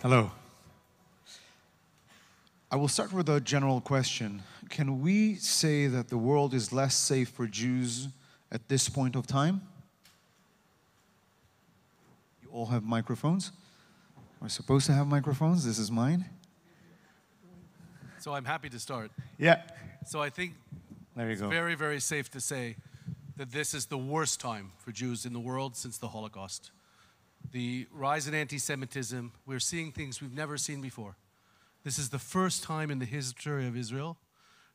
Hello. I will start with a general question. Can we say that the world is less safe for Jews at this point of time? You all have microphones? We're supposed to have microphones. This is mine. So I'm happy to start. Yeah. So I think it's very, very safe to say that this is the worst time for Jews in the world since the Holocaust. The rise in anti-Semitism, we're seeing things we've never seen before. This is the first time in the history of Israel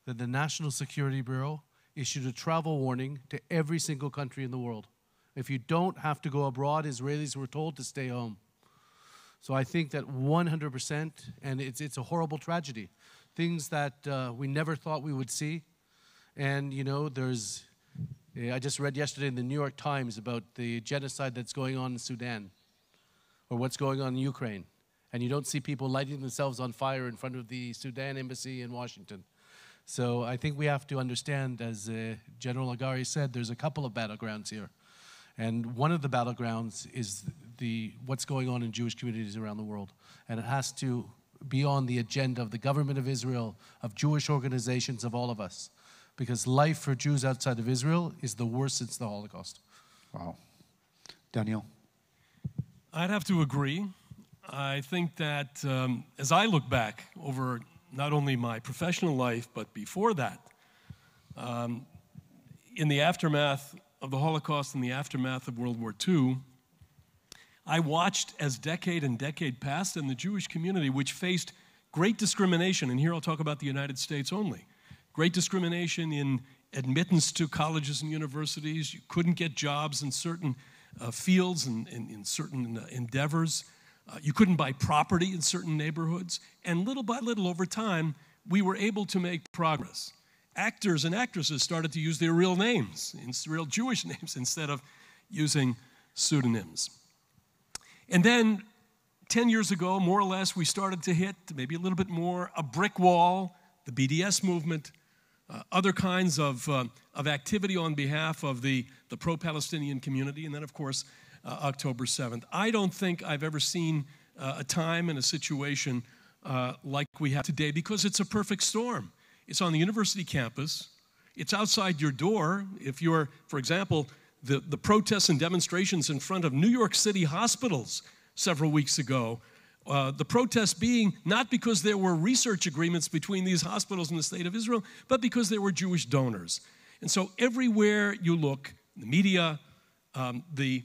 that the National Security Bureau issued a travel warning to every single country in the world. If you don't have to go abroad, Israelis were told to stay home. So I think that 100%, and it's a horrible tragedy. Things that we never thought we would see. And, you know, I just read yesterday in the New York Times about the genocide that's going on in Sudan, or what's going on in Ukraine. And you don't see people lighting themselves on fire in front of the Sudan embassy in Washington. So I think we have to understand, as General Etzgari said, there's a couple of battlegrounds here. And one of the battlegrounds is what's going on in Jewish communities around the world. And it has to be on the agenda of the government of Israel, of Jewish organizations, of all of us. Because life for Jews outside of Israel is the worst since the Holocaust. Wow. Daniel? I'd have to agree. I think that as I look back over not only my professional life, but before that, in the aftermath of the Holocaust and the aftermath of World War II, I watched as decade and decade passed in the Jewish community, which faced great discrimination, and here I'll talk about the United States only, great discrimination in admittance to colleges and universities. You couldn't get jobs in certain fields and in certain endeavors. You couldn't buy property in certain neighborhoods. And little by little over time, we were able to make progress. Actors and actresses started to use their real names, real Jewish names, instead of using pseudonyms. And then 10 years ago, more or less, we started to hit, maybe a little bit more, a brick wall, the BDS movement, other kinds of activity on behalf of the pro-Palestinian community, and then, of course, October 7th. I don't think I've ever seen a time and a situation like we have today, because it's a perfect storm. It's on the university campus. It's outside your door. If you're, for example, the protests and demonstrations in front of New York City hospitals several weeks ago, the protests being not because there were research agreements between these hospitals and the state of Israel, but because there were Jewish donors. And so everywhere you look, the media, the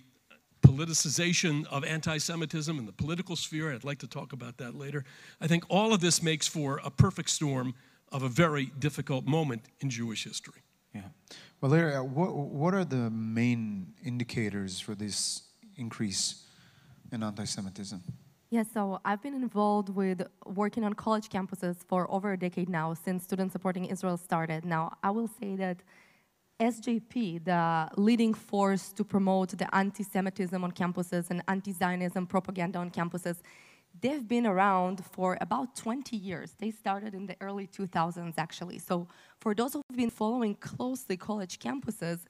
politicization of anti-Semitism in the political sphere, I'd like to talk about that later. I think all of this makes for a perfect storm of a very difficult moment in Jewish history. Yeah. Valeria, what are the main indicators for this increase in anti-Semitism? Yes, so I've been involved with working on college campuses for over a decade now, since Students Supporting Israel started. Now, I will say that SJP, the leading force to promote the anti-Semitism on campuses and anti-Zionism propaganda on campuses, they've been around for about 20 years. They started in the early 2000s, actually. So for those who've been following closely college campuses,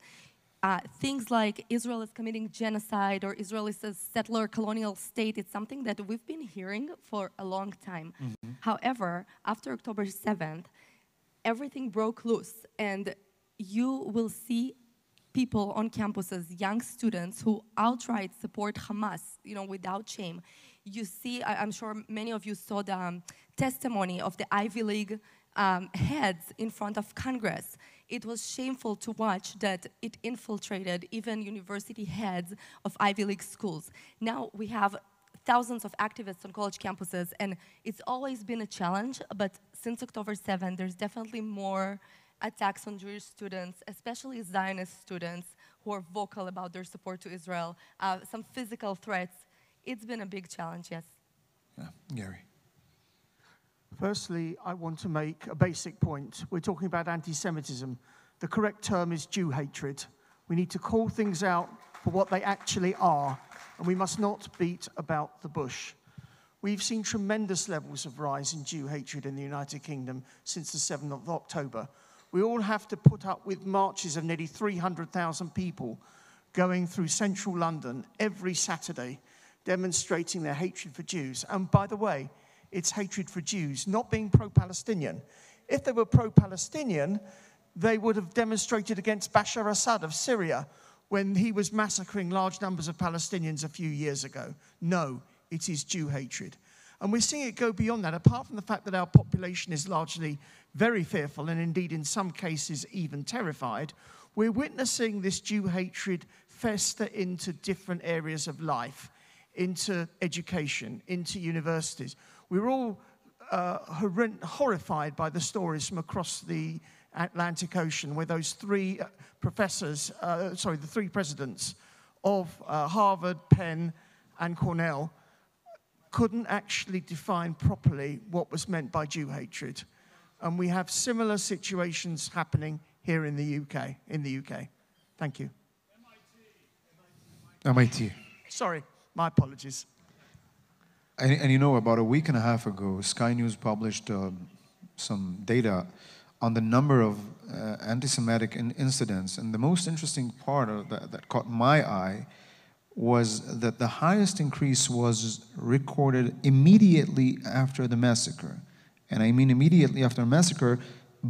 things like Israel is committing genocide or Israel is a settler colonial state, it's something that we've been hearing for a long time. Mm-hmm. However, after October 7th, everything broke loose, and you will see people on campuses, young students who outright support Hamas, you know, without shame. You see, I'm sure many of you saw the testimony of the Ivy League heads in front of Congress. It was shameful to watch that it infiltrated even university heads of Ivy League schools. Now we have thousands of activists on college campuses, and it's always been a challenge, but since October 7th, there's definitely more attacks on Jewish students, especially Zionist students who are vocal about their support to Israel, some physical threats. It's been a big challenge, yes. Yeah. Gary. Firstly, I want to make a basic point. We're talking about anti-Semitism. The correct term is Jew hatred. We need to call things out for what they actually are, and we must not beat about the bush. We've seen tremendous levels of rise in Jew hatred in the United Kingdom since the 7th of October. We all have to put up with marches of nearly 300,000 people going through central London every Saturday demonstrating their hatred for Jews. And by the way, it's hatred for Jews, not being pro-Palestinian. If they were pro-Palestinian, they would have demonstrated against Bashar Assad of Syria when he was massacring large numbers of Palestinians a few years ago. No, it is Jew hatred. And we're seeing it go beyond that, apart from the fact that our population is largely very fearful and indeed in some cases even terrified. We're witnessing this Jew hatred fester into different areas of life, into education, into universities. We're all horrified by the stories from across the Atlantic Ocean where those three the three presidents of Harvard, Penn, and Cornell couldn't actually define properly what was meant by Jew hatred. And we have similar situations happening here in the UK. Thank you. MIT. Sorry, my apologies. And you know, about a week and a half ago, Sky News published some data on the number of anti-Semitic incidents. And the most interesting part of that caught my eye was that the highest increase was recorded immediately after the massacre. And I mean immediately after the massacre,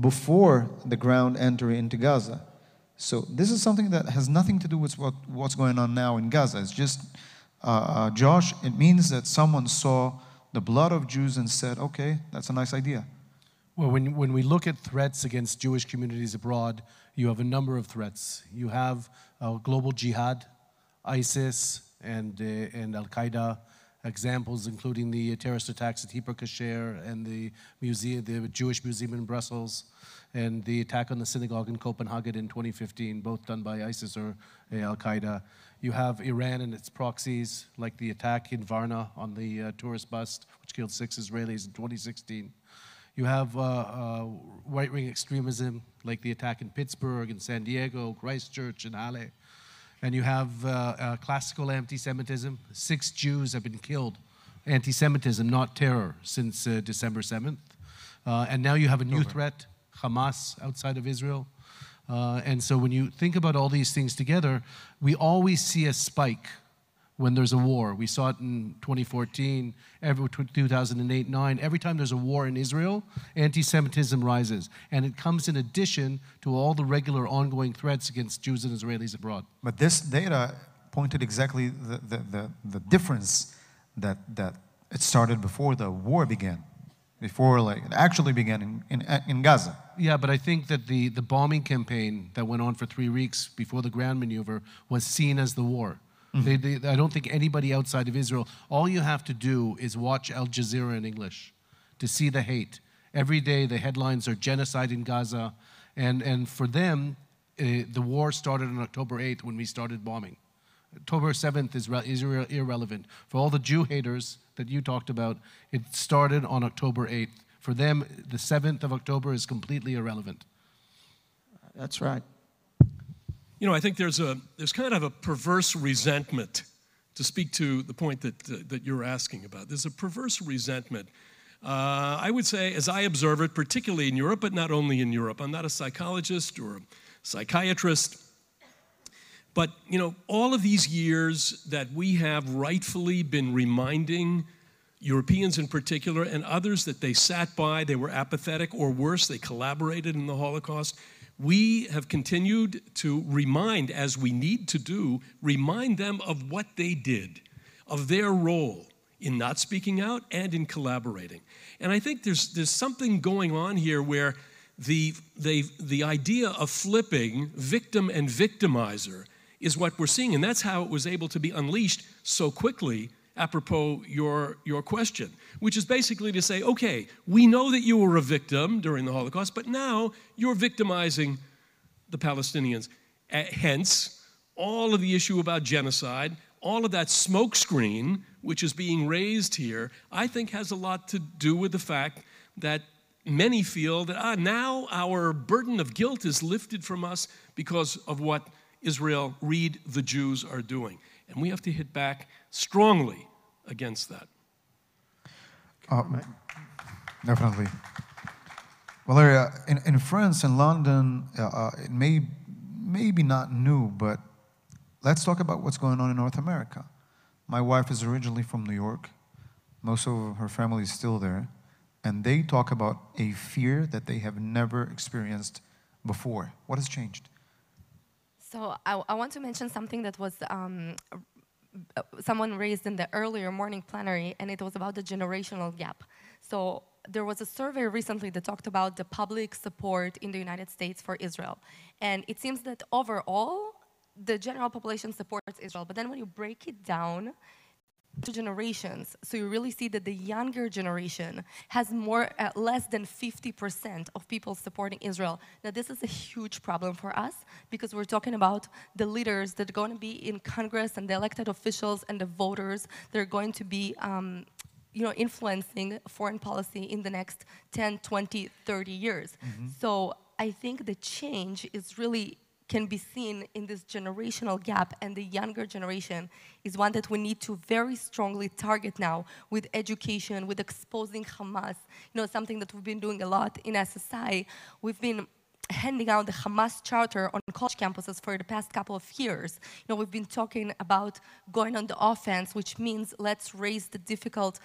before the ground entry into Gaza. So this is something that has nothing to do with what's going on now in Gaza. It's just, Josh, it means that someone saw the blood of Jews and said, okay, that's a nice idea. Well, when we look at threats against Jewish communities abroad, you have a number of threats. You have global jihad, ISIS, and Al-Qaeda, examples including the terrorist attacks at Hyper Kasher and the Jewish Museum in Brussels, and the attack on the synagogue in Copenhagen in 2015, both done by ISIS or Al-Qaeda. You have Iran and its proxies, like the attack in Varna on the tourist bus, which killed 6 Israelis in 2016. You have right-wing extremism, like the attack in Pittsburgh and San Diego, Christchurch and Halle. And you have classical anti-Semitism. 6 Jews have been killed. Anti-Semitism, not terror, since December 7th. And now you have a new threat, Hamas, outside of Israel. And so when you think about all these things together, we always see a spike when there's a war. We saw it in 2014, 2008-9. Every time there's a war in Israel, anti-Semitism rises. And it comes in addition to all the regular ongoing threats against Jews and Israelis abroad. But this data pointed exactly the difference that it started before the war began, before it actually began in Gaza. Yeah, but I think that the bombing campaign that went on for 3 weeks before the ground maneuver was seen as the war. I don't think anybody outside of Israel, all you have to do is watch Al Jazeera in English to see the hate. Every day the headlines are genocide in Gaza, and for them, the war started on October 8th when we started bombing. October 7th is irrelevant. For all the Jew haters that you talked about, it started on October 8th. For them, the 7th of October is completely irrelevant. That's right. You know, I think there's kind of a perverse resentment, to speak to the point that you're asking about. There's a perverse resentment. I would say, as I observe it, particularly in Europe, but not only in Europe. I'm not a psychologist or a psychiatrist. But, you know, all of these years that we have rightfully been reminding Europeans in particular and others that they sat by, they were apathetic, or worse, they collaborated in the Holocaust, we have continued to remind, as we need to do, remind them of what they did, of their role in not speaking out and in collaborating. And I think there's something going on here where the idea of flipping victim and victimizer is what we're seeing, and that's how it was able to be unleashed so quickly, apropos your question, which is basically to say, okay, we know that you were a victim during the Holocaust, but now you're victimizing the Palestinians. Hence, all of the issue about genocide, all of that smokescreen which is being raised here, I think has a lot to do with the fact that many feel that now our burden of guilt is lifted from us because of what Israel, read the Jews, are doing. And we have to hit back strongly against that. Definitely. Valeria, in France and London, it may be not new, but let's talk about what's going on in North America. My wife is originally from New York. Most of her family is still there. And they talk about a fear that they have never experienced before. What has changed? So I want to mention something that was someone raised in the earlier morning plenary, and it was about the generational gap. So there was a survey recently that talked about the public support in the United States for Israel. And it seems that overall, the general population supports Israel. But then when you break it down to generations, so you really see that the younger generation has less than 50% of people supporting Israel. Now, this is a huge problem for us because we're talking about the leaders that are going to be in Congress and the elected officials and the voters that are going to be influencing foreign policy in the next 10, 20, 30 years. So I think the change is really can be seen in this generational gap, and the younger generation is one that we need to very strongly target now with education, with exposing Hamas. Something that we've been doing a lot in SSI. We've been handing out the Hamas charter on college campuses for the past couple of years. We've been talking about going on the offense, which means let's raise the difficult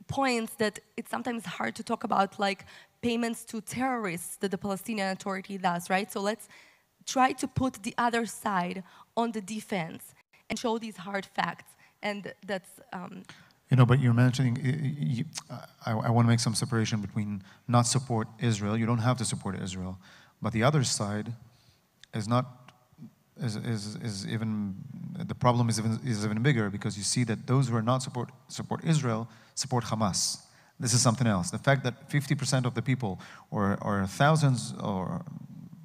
points that it's sometimes hard to talk about, like payments to terrorists that the Palestinian Authority does, right? So let's try to put the other side on the defense and show these hard facts. And that's... but you're mentioning, I want to make some separation between not support Israel. You don't have to support Israel. But the other side is even, the problem is even bigger, because you see that those who are not support Israel support Hamas. This is something else. The fact that 50% of the people, or thousands or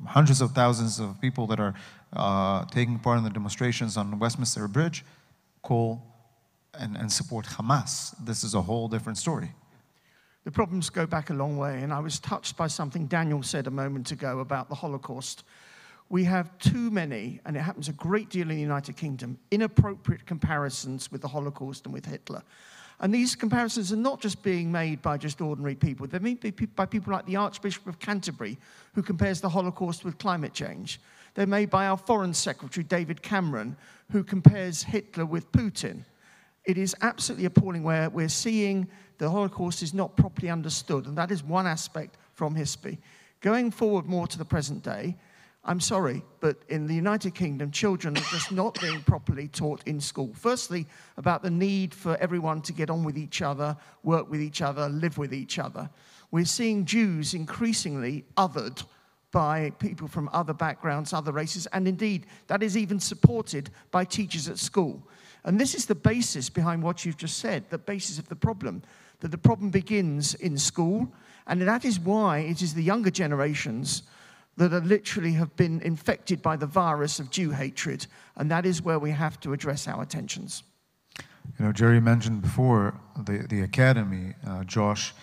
hundreds of thousands of people that are taking part in the demonstrations on Westminster Bridge call and support Hamas, this is a whole different story. The problems go back a long way, and I was touched by something Daniel said a moment ago about the Holocaust. We have too many, and it happens a great deal in the United Kingdom, inappropriate comparisons with the Holocaust and with Hitler. And these comparisons are not just being made by just ordinary people. They're made by people like the Archbishop of Canterbury, who compares the Holocaust with climate change. They're made by our Foreign Secretary, David Cameron, who compares Hitler with Putin. It is absolutely appalling where we're seeing the Holocaust is not properly understood, and that is one aspect from history. Going forward more to the present day, I'm sorry, but in the United Kingdom, children are just not being properly taught in school. Firstly, about the need for everyone to get on with each other, work with each other, live with each other. We're seeing Jews increasingly othered by people from other backgrounds, other races, and indeed, that is even supported by teachers at school. And this is the basis behind what you've just said, the basis of the problem, that the problem begins in school, and that is why it is the younger generations that are literally have been infected by the virus of Jew hatred, and that is where we have to address our attentions. Jerry mentioned before the academy, Josh,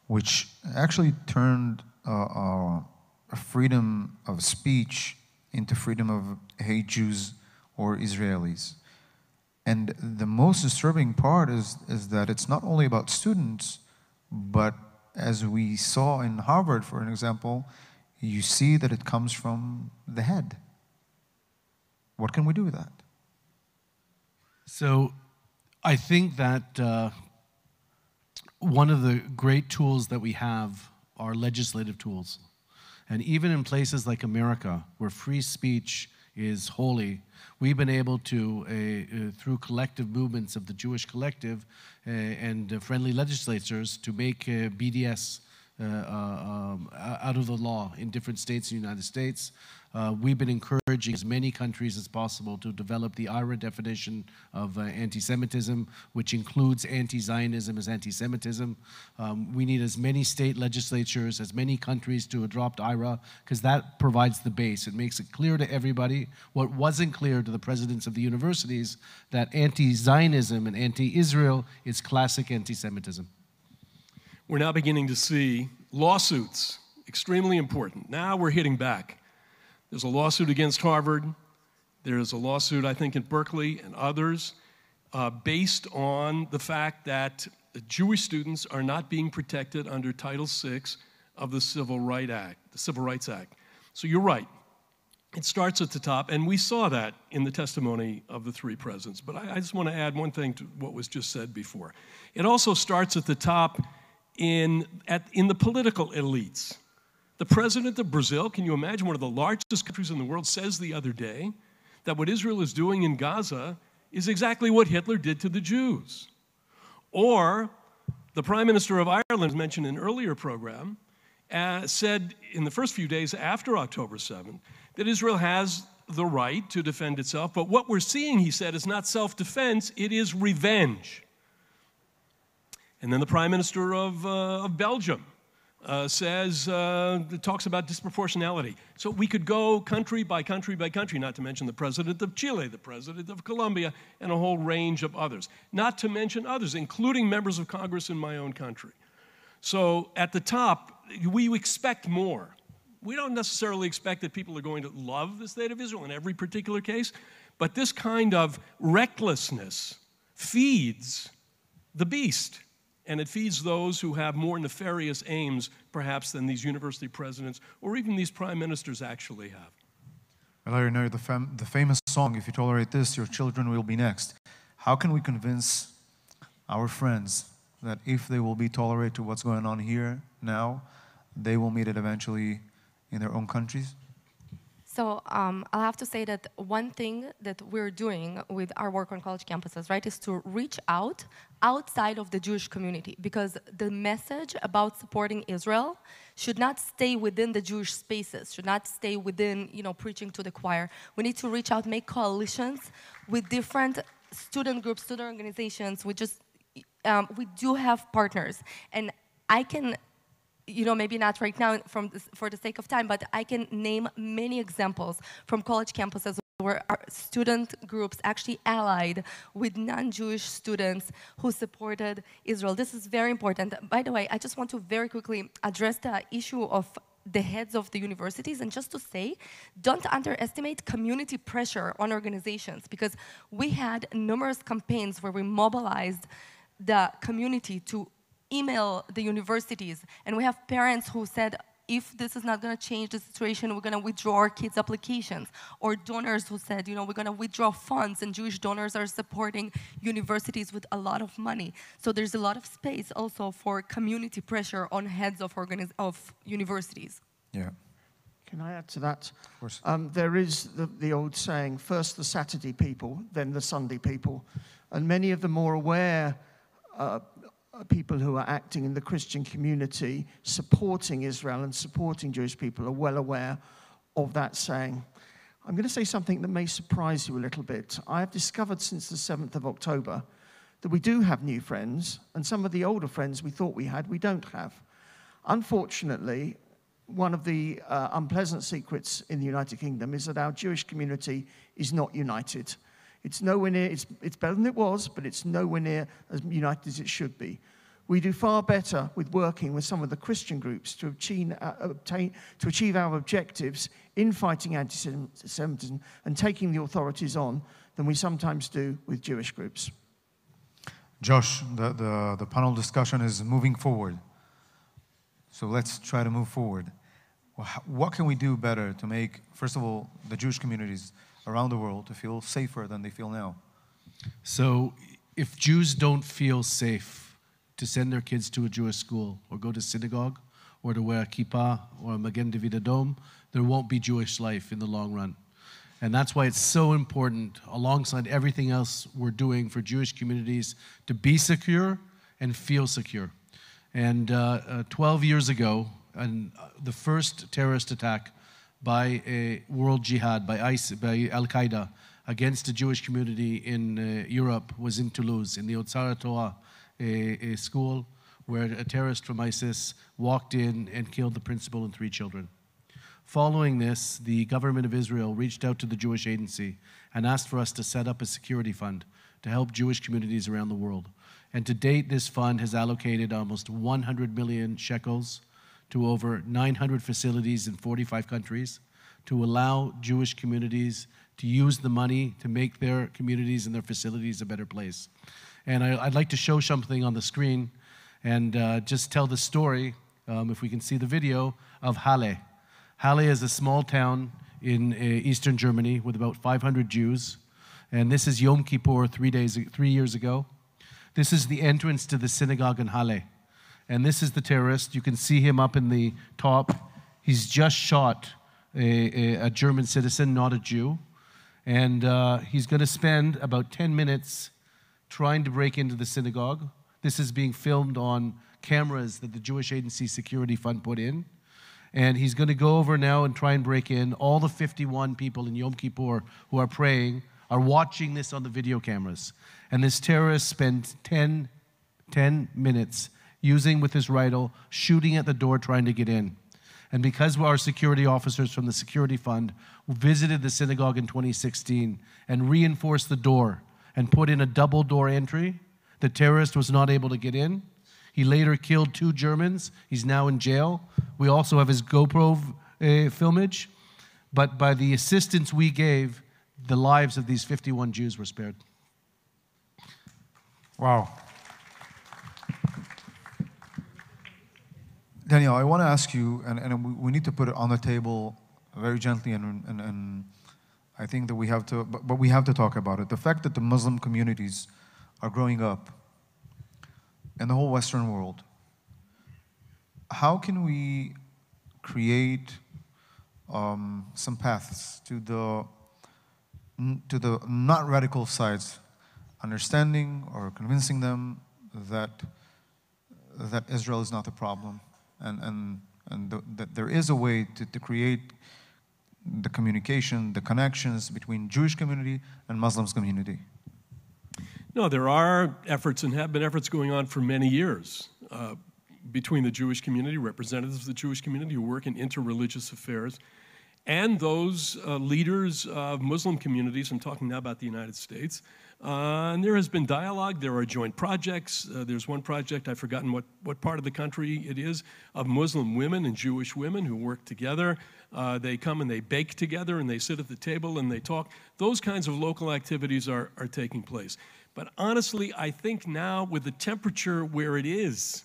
which actually turned a freedom of speech into freedom of hate Jews or Israelis. And the most disturbing part is that it's not only about students, but as we saw in Harvard, for an example, you see that it comes from the head. What can we do with that? So I think that one of the great tools that we have are legislative tools. And even in places like America, where free speech is holy, we've been able to, through collective movements of the Jewish collective and friendly legislatures, to make BDS out of the law in different states in the United States. We've been encouraging as many countries as possible to develop the IRA definition of anti-Semitism, which includes anti-Zionism as anti-Semitism. We need as many state legislatures, as many countries to adopt IRA, because that provides the base. It makes it clear to everybody what wasn't clear to the presidents of the universities, that anti-Zionism and anti-Israel is classic anti-Semitism. We're now beginning to see lawsuits, extremely important. Now we're hitting back. There's a lawsuit against Harvard. There's a lawsuit, I think, in Berkeley and others, based on the fact that Jewish students are not being protected under Title VI of the Civil Rights Act. So you're right. It starts at the top, and we saw that in the testimony of the three presidents. But I just want to add one thing to what was just said before. It also starts at the top in the political elites. The president of Brazil, can you imagine, one of the largest countries in the world, says the other day that what Israel is doing in Gaza is exactly what Hitler did to the Jews. Or the Prime Minister of Ireland, mentioned in an earlier program, said in the first few days after October 7th that Israel has the right to defend itself, but what we're seeing, he said, is not self-defense, it is revenge. And then the Prime Minister of Belgium talks about disproportionality. So we could go country by country by country, not to mention the President of Chile, the President of Colombia, and a whole range of others. Not to mention others, including members of Congress in my own country. So at the top, we expect more. We don't necessarily expect that people are going to love the state of Israel in every particular case, but this kind of recklessness feeds the beast, and it feeds those who have more nefarious aims, perhaps, than these university presidents or even these prime ministers actually have. Valeria, the famous song, "If you tolerate this, your children will be next." How can we convince our friends that if they will be tolerant to what's going on here now, they will meet it eventually in their own countries? So I'll have to say that one thing that we're doing with our work on college campuses, right, is to reach out outside of the Jewish community, because the message about supporting Israel should not stay within the Jewish spaces, should not stay within, preaching to the choir. We need to reach out, make coalitions with different student groups, student organizations. We do have partners, and I can, maybe not right now for the sake of time, but I can name many examples from college campuses where our student groups actually allied with non-Jewish students who supported Israel. This is very important. By the way, I just want to very quickly address the issue of the heads of the universities, and just to say, don't underestimate community pressure on organizations, because we had numerous campaigns where we mobilized the community to email the universities, and we have parents who said, if this is not going to change the situation, we're going to withdraw our kids' applications. Or donors who said, we're going to withdraw funds, and Jewish donors are supporting universities with a lot of money. So there's a lot of space also for community pressure on heads of universities. Yeah. Can I add to that? Of course. There is the old saying, first the Saturday people, then the Sunday people. And many of the more aware people who are acting in the Christian community, supporting Israel and supporting Jewish people, are well aware of that saying. I'm going to say something that may surprise you a little bit. I have discovered since the 7th of October that we do have new friends, and some of the older friends we thought we had, we don't have. Unfortunately, one of the unpleasant secrets in the United Kingdom is that our Jewish community is not united. It's nowhere near, it's better than it was, but it's nowhere near as united as it should be. We do far better with working with some of the Christian groups to achieve our objectives in fighting anti-Semitism and taking the authorities on than we sometimes do with Jewish groups. Josh, the panel discussion is moving forward. So let's try to move forward. What can we do better to make, first of all, the Jewish communities around the world to feel safer than they feel now? So if Jews don't feel safe to send their kids to a Jewish school or go to synagogue or to wear a kippah or a Magen David Adom, there won't be Jewish life in the long run. And that's why it's so important, alongside everything else we're doing for Jewish communities, to be secure and feel secure. And 12 years ago, the first terrorist attack by a world jihad, by Al-Qaeda, against the Jewish community in Europe was in Toulouse, in the Otzara Torah, a school where a terrorist from ISIS walked in and killed the principal and 3 children. Following this, the government of Israel reached out to the Jewish Agency and asked for us to set up a security fund to help Jewish communities around the world. And to date, this fund has allocated almost 100 million shekels to over 900 facilities in 45 countries to allow Jewish communities to use the money to make their communities and their facilities a better place. And I'd like to show something on the screen and just tell the story, if we can see the video, of Halle. Halle is a small town in Eastern Germany with about 500 Jews. And this is Yom Kippur 3 years ago. This is the entrance to the synagogue in Halle. And this is the terrorist. You can see him up in the top. He's just shot a German citizen, not a Jew. And he's going to spend about 10 minutes trying to break into the synagogue. This is being filmed on cameras that the Jewish Agency Security Fund put in. And he's going to go over now and try and break in. All the 51 people in Yom Kippur who are praying are watching this on the video cameras. And this terrorist spent 10 minutes using with his rifle, shooting at the door, trying to get in. And because our security officers from the Security Fund visited the synagogue in 2016 and reinforced the door and put in a double door entry, the terrorist was not able to get in. He later killed 2 Germans. He's now in jail. We also have his GoPro filmage. But by the assistance we gave, the lives of these 51 Jews were spared. Wow. Daniel, I want to ask you, and we need to put it on the table very gently, and I think that we have to, but we have to talk about it. The fact that the Muslim communities are growing up in the whole Western world, how can we create some paths to the not radical sides, understanding or convincing them that Israel is not the problem, and that there is a way to create the communication, the connections between Jewish community and Muslims community? No, there are efforts and have been efforts going on for many years between the Jewish community, representatives of the Jewish community who work in interreligious affairs, and those leaders of Muslim communities. I'm talking now about the United States. And there has been dialogue. There are joint projects. There's one project, I've forgotten what part of the country it is, of Muslim women and Jewish women who work together. They come and they bake together and they sit at the table and they talk. Those kinds of local activities are taking place. But honestly, I think now with the temperature where it is,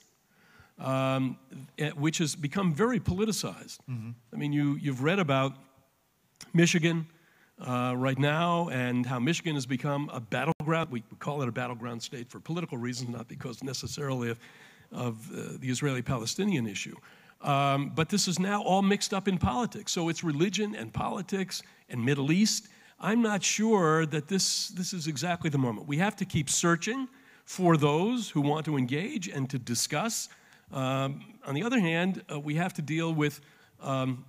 which has become very politicized. Mm-hmm. I mean, you've read about Michigan right now and how Michigan has become a battleground. We call it a battleground state for political reasons, not because necessarily of the Israeli-Palestinian issue. But this is now all mixed up in politics. So it's religion and politics and Middle East. I'm not sure that this is exactly the moment. We have to keep searching for those who want to engage and to discuss. On the other hand, we have to deal with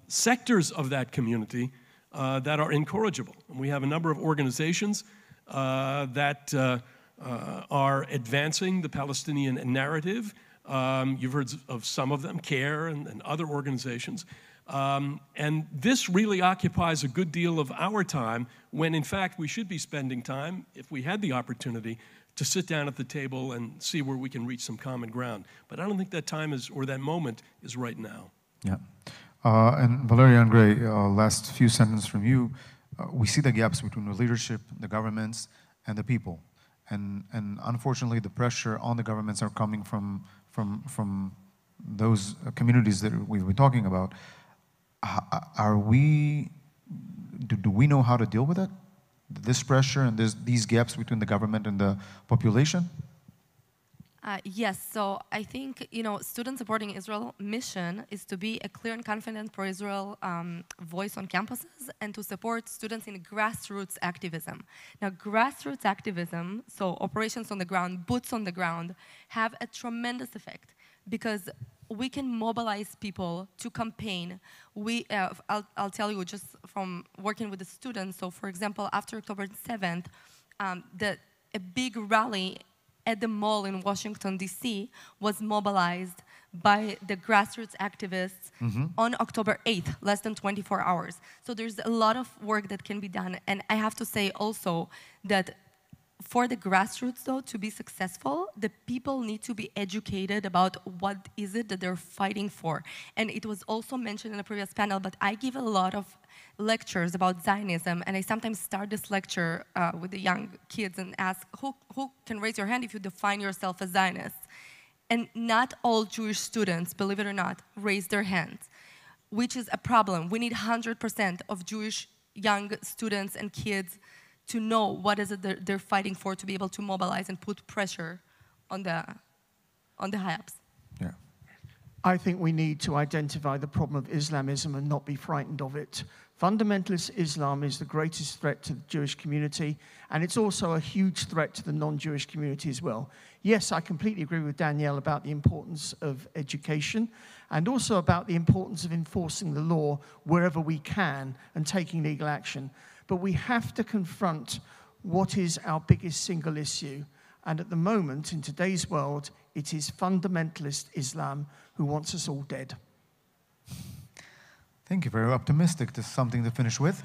sectors of that community that are incorrigible. And we have a number of organizations that are advancing the Palestinian narrative. You've heard of some of them, CARE and other organizations. And this really occupies a good deal of our time when, in fact, we should be spending time, if we had the opportunity, to sit down at the table and see where we can reach some common ground. But I don't think that time is, or that moment is right now. Yeah. And Valeria and Gray, last few sentences from you. We see the gaps between the leadership, the governments, and the people. And unfortunately, the pressure on the governments are coming from those communities that we've been talking about. Do we know how to deal with it? This pressure and these gaps between the government and the population? Yes, so I think, Students Supporting Israel mission is to be a clear and confident pro-Israel voice on campuses and to support students in grassroots activism. Now, grassroots activism, so operations on the ground, boots on the ground, have a tremendous effect because we can mobilize people to campaign. I'll tell you just from working with the students. So, for example, after October 7th, a big rally at the mall in Washington, D.C. was mobilized by the grassroots activists on October 8th, less than 24 hours. So there's a lot of work that can be done. And I have to say also that for the grassroots, though, to be successful, the people need to be educated about what is it that they're fighting for. And it was also mentioned in a previous panel, but I give a lot of lectures about Zionism, and I sometimes start this lecture with the young kids and ask, who can raise your hand if you define yourself as Zionist? And not all Jewish students, believe it or not, raise their hands. which is a problem. We need 100% of Jewish young students and kids to know what is it they're fighting for, to be able to mobilize and put pressure on the high-ups. Yeah. I think we need to identify the problem of Islamism and not be frightened of it. Fundamentalist Islam is the greatest threat to the Jewish community, and it's also a huge threat to the non-Jewish community as well. Yes, I completely agree with Danielle about the importance of education and also about the importance of enforcing the law wherever we can and taking legal action. But we have to confront what is our biggest single issue. And at the moment, in today's world, it is fundamentalist Islam who wants us all dead. Thank you. Very optimistic. This is something to finish with.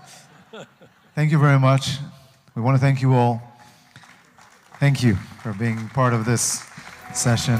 Thank you very much. We want to thank you all. Thank you for being part of this session.